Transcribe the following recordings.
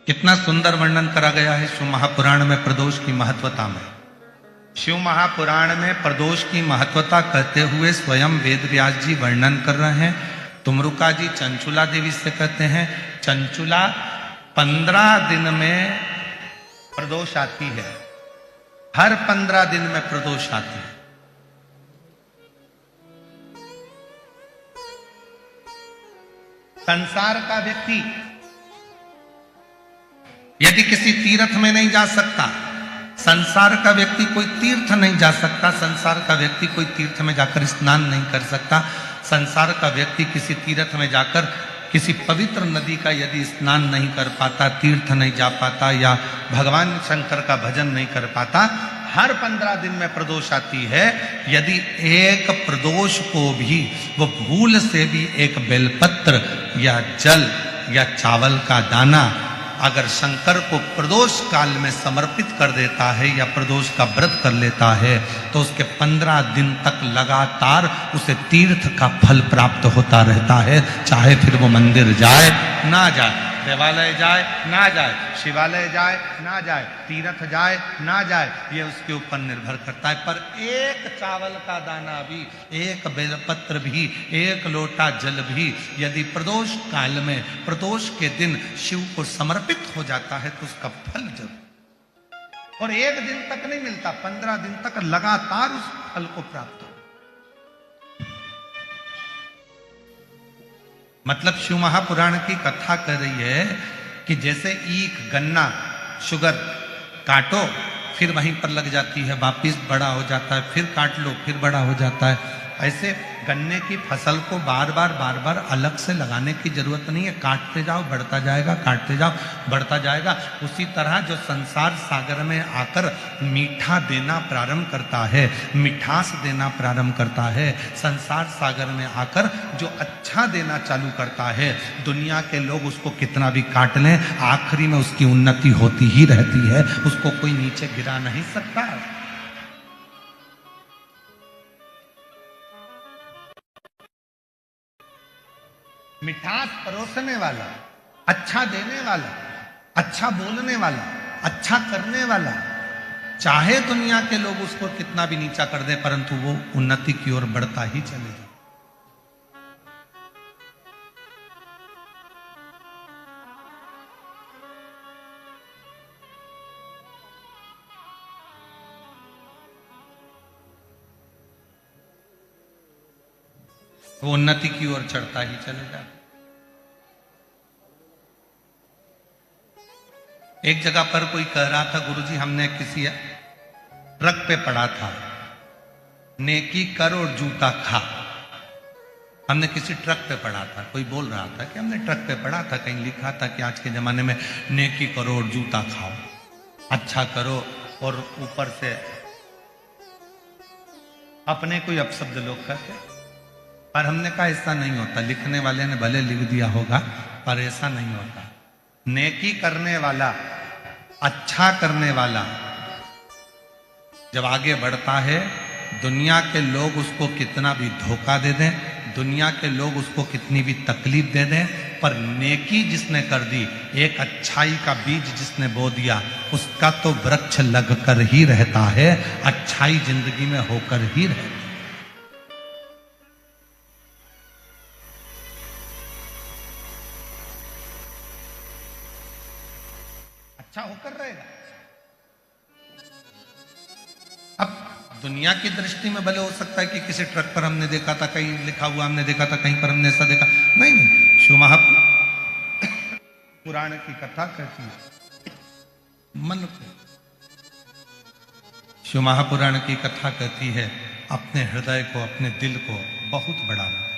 कितना सुंदर वर्णन करा गया है शिव महापुराण में प्रदोष की महत्वता में। शिव महापुराण में प्रदोष की महत्वता कहते हुए स्वयं वेद व्यास जी वर्णन कर रहे हैं। तुमरुका जी चंचुला देवी से कहते हैं, चंचुला 15 दिन में प्रदोष आती है, हर 15 दिन में प्रदोष आती है। संसार का व्यक्ति यदि किसी तीर्थ में नहीं जा सकता, संसार का व्यक्ति कोई तीर्थ नहीं जा सकता, संसार का व्यक्ति कोई तीर्थ में जाकर स्नान नहीं कर सकता, संसार का व्यक्ति किसी तीर्थ में जाकर किसी पवित्र नदी का यदि स्नान नहीं कर पाता, तीर्थ नहीं जा पाता या भगवान शंकर का भजन नहीं कर पाता, हर 15 दिन में प्रदोष आती है। यदि एक प्रदोष को भी वो भूल से भी एक बेलपत्र या जल या चावल का दाना अगर शंकर को प्रदोष काल में समर्पित कर देता है या प्रदोष का व्रत कर लेता है तो उसके 15 दिन तक लगातार उसे तीर्थ का फल प्राप्त होता रहता है। चाहे फिर वो मंदिर जाए ना जाए, देवालय जाए ना जाए, शिवालय जाए ना जाए, तीर्थ जाए ना जाए, ये उसके ऊपर निर्भर करता है। पर एक चावल का दाना भी, एक बेलपत्र भी, एक लोटा जल भी यदि प्रदोष काल में प्रदोष के दिन शिव को समर्पित हो जाता है तो उसका फल जरूर, और एक दिन तक नहीं मिलता, 15 दिन तक लगातार उस फल को प्राप्त हो। मतलब शिव महापुराण की कथा कर रही है कि जैसे ईख, गन्ना, शुगर काटो फिर वहीं पर लग जाती है, वापिस बड़ा हो जाता है, फिर काट लो फिर बड़ा हो जाता है। ऐसे गन्ने की फसल को बार बार अलग से लगाने की जरूरत नहीं है, काटते जाओ बढ़ता जाएगा, काटते जाओ बढ़ता जाएगा। उसी तरह जो संसार सागर में आकर मीठा देना प्रारंभ करता है, मिठास देना प्रारंभ करता है, संसार सागर में आकर जो अच्छा देना चालू करता है, दुनिया के लोग उसको कितना भी काट लें, आखिरी में उसकी उन्नति होती ही रहती है, उसको कोई नीचे गिरा नहीं सकता। मिठास परोसने वाला, अच्छा देने वाला, अच्छा बोलने वाला, अच्छा करने वाला, चाहे दुनिया के लोग उसको कितना भी नीचा कर दे परंतु वो उन्नति की ओर बढ़ता ही चलेगा। वो उन्नति की ओर चढ़ता ही चलेगा। एक जगह पर कोई कह रहा था, गुरुजी हमने किसी ट्रक पे पढ़ा था, नेकी कर और जूता खा। हमने किसी ट्रक पे पढ़ा था, कोई बोल रहा था कि हमने ट्रक पे पढ़ा था, कहीं लिखा था कि आज के जमाने में नेकी करो और जूता खाओ, अच्छा करो और ऊपर से अपने कोई अपशब्द लोग कहते। पर हमने कहा ऐसा नहीं होता, लिखने वाले ने भले लिख दिया होगा पर ऐसा नहीं होता। नेकी करने वाला, अच्छा करने वाला जब आगे बढ़ता है, दुनिया के लोग उसको कितना भी धोखा दे दें, दुनिया के लोग उसको कितनी भी तकलीफ दे दें, पर नेकी जिसने कर दी, एक अच्छाई का बीज जिसने बो दिया, उसका तो वृक्ष लगकर ही रहता है, अच्छाई जिंदगी में होकर ही रहती है। अच्छा होकर रहेगा। अब दुनिया की दृष्टि में भले हो सकता है कि किसी ट्रक पर हमने देखा था, कहीं लिखा हुआ हमने देखा था, कहीं पर हमने ऐसा देखा, नहीं, शिव महापुराण की कथा कहती है मन को, शिव महापुराण की कथा कहती है अपने हृदय को, अपने दिल को बहुत बड़ा रखो।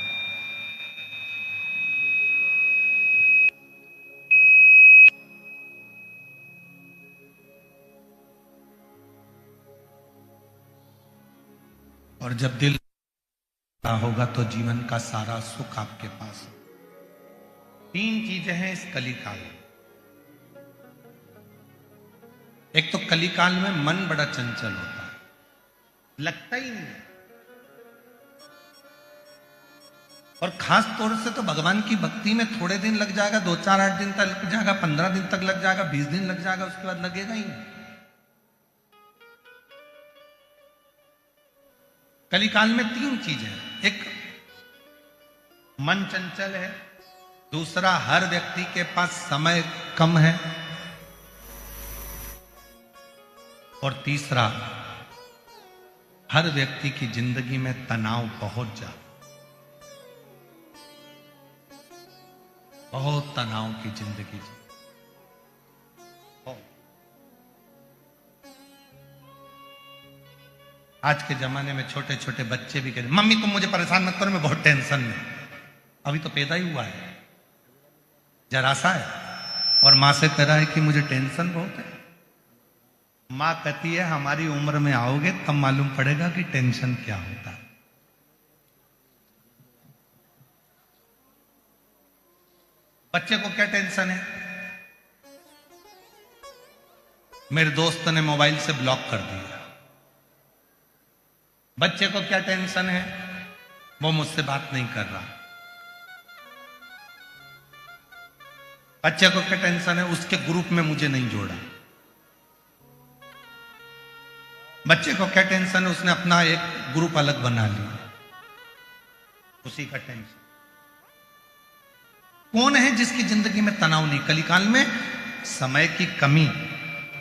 और जब दिल होगा तो जीवन का सारा सुख आपके पास है। 3 चीजें हैं इस कलिकाल में। एक तो कलिकाल में मन बड़ा चंचल होता है, लगता ही नहीं। और खास तौर से तो भगवान की भक्ति में थोड़े दिन लग जाएगा, 2-4-8 दिन तक लग जाएगा, 15 दिन तक लग जाएगा, 20 दिन लग जाएगा, उसके बाद लगेगा ही नहीं। कलिकाल में 3 चीजें हैं। एक मन चंचल है, दूसरा हर व्यक्ति के पास समय कम है, और तीसरा हर व्यक्ति की जिंदगी में तनाव बहुत ज्यादा, बहुत तनाव की जिंदगी जी। आज के जमाने में छोटे छोटे बच्चे भी कहते मम्मी तुम मुझे परेशान मत करो, मैं बहुत टेंशन में, अभी तो पैदा ही हुआ है, जरा सा है, और मां से कह रहा है कि मुझे टेंशन बहुत है। मां कहती है हमारी उम्र में आओगे तब मालूम पड़ेगा कि टेंशन क्या होता है। बच्चे को क्या टेंशन है? मेरे दोस्त ने मोबाइल से ब्लॉक कर दिया। बच्चे को क्या टेंशन है? वो मुझसे बात नहीं कर रहा। बच्चे को क्या टेंशन है? उसके ग्रुप में मुझे नहीं जोड़ा। बच्चे को क्या टेंशन है? उसने अपना एक ग्रुप अलग बना लिया, उसी का टेंशन। कौन है जिसकी जिंदगी में तनाव नहीं? कलिकाल में समय की कमी,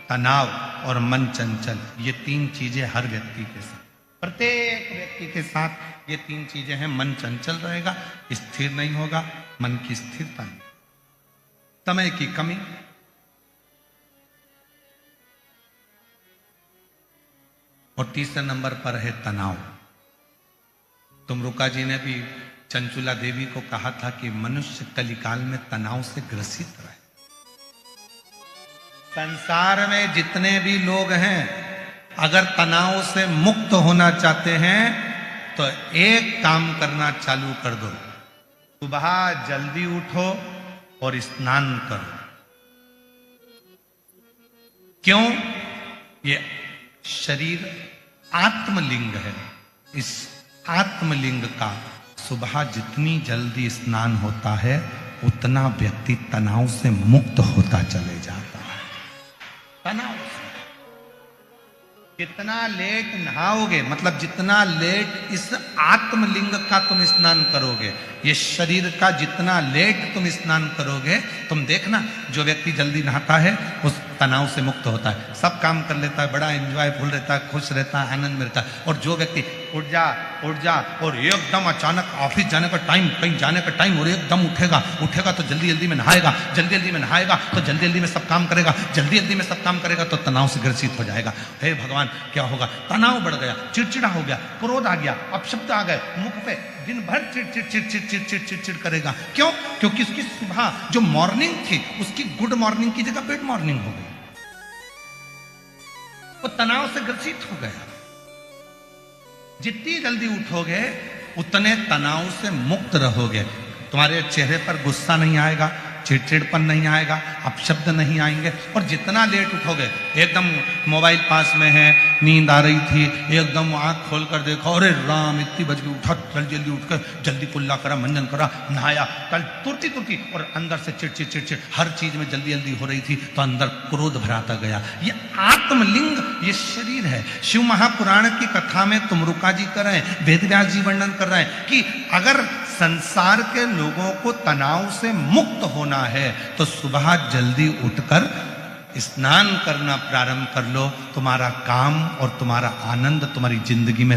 तनाव और मन चंचल, ये 3 चीजें हर व्यक्ति के साथ, प्रत्येक व्यक्ति के साथ ये 3 चीजें हैं। मन चंचल रहेगा, स्थिर नहीं होगा, मन की स्थिरता नहीं, समय की कमी, और तीसरे नंबर पर है तनाव। तुमरुका जी ने भी चंचुला देवी को कहा था कि मनुष्य कलिकाल में तनाव से ग्रसित रहे। संसार में जितने भी लोग हैं, अगर तनाव से मुक्त होना चाहते हैं तो एक काम करना चालू कर दो, सुबह जल्दी उठो और स्नान करो। क्यों? ये शरीर आत्मलिंग है। इस आत्मलिंग का सुबह जितनी जल्दी स्नान होता है उतना व्यक्ति तनाव से मुक्त होता चले जाता है। तनाव से जितना लेट नहाओगे, मतलब जितना लेट इस आत्मलिंग का तुम स्नान करोगे, ये शरीर का जितना लेट तुम स्नान करोगे, तुम देखना जो व्यक्ति जल्दी नहाता है उस तनाव से मुक्त होता है, सब काम कर लेता है, बड़ा एंजॉयफुल रहता है, खुश रहता है, आनंद मिलता है। और जो व्यक्ति उठ जा और एकदम अचानक ऑफिस जाने का टाइम, कहीं जाने का टाइम, और एकदम उठेगा तो जल्दी जल्दी में नहाएगा, जल्दी जल्दी में नहाएगा तो जल्दी जल्दी में सब काम करेगा, जल्दी जल्दी में सब काम करेगा तो तनाव से ग्रसित हो जाएगा। हे भगवान, क्या होगा? तनाव बढ़ गया, चिड़चिड़ा हो गया, क्रोध आ गया, अपशब्द आ गए मुख पे, दिन भर चिड़ करेगा। क्यों? क्योंकि उसकी सुबह जो मॉर्निंग थी उसकी गुड मॉर्निंग की जगह बैड मॉर्निंग हो गई, वो तनाव से ग्रसित हो गया। जितनी जल्दी उठोगे उतने तनाव से मुक्त रहोगे। तुम्हारे चेहरे पर गुस्सा नहीं आएगा, चिड़चिड़पन नहीं आएगा, अपशब्द नहीं आएंगे। और जितना लेट उठोगे, एकदम मोबाइल पास में है, नींद आ रही थी, एकदम आंख खोल कर देखा, अरे राम इतनी बज गई, उठा, जल्दी जल्दी उठ कर जल्दी कुल्ला करा, मंजन करा, नहाया, कल तुरती और अंदर से चिड़चिड़ हर चीज में जल्दी जल्दी हो रही थी तो अंदर क्रोध भराता गया। ये आत्मलिंग, ये शरीर है। शिव महापुराण की कथा में तुमरुका जी कर रहे हैं, वेदव्यास जी वर्णन कर रहे हैं कि अगर संसार के लोगों को तनाव से मुक्त होना है तो सुबह जल्दी उठकर स्नान करना प्रारंभ कर लो। तुम्हारा काम और तुम्हारा आनंद तुम्हारी जिंदगी में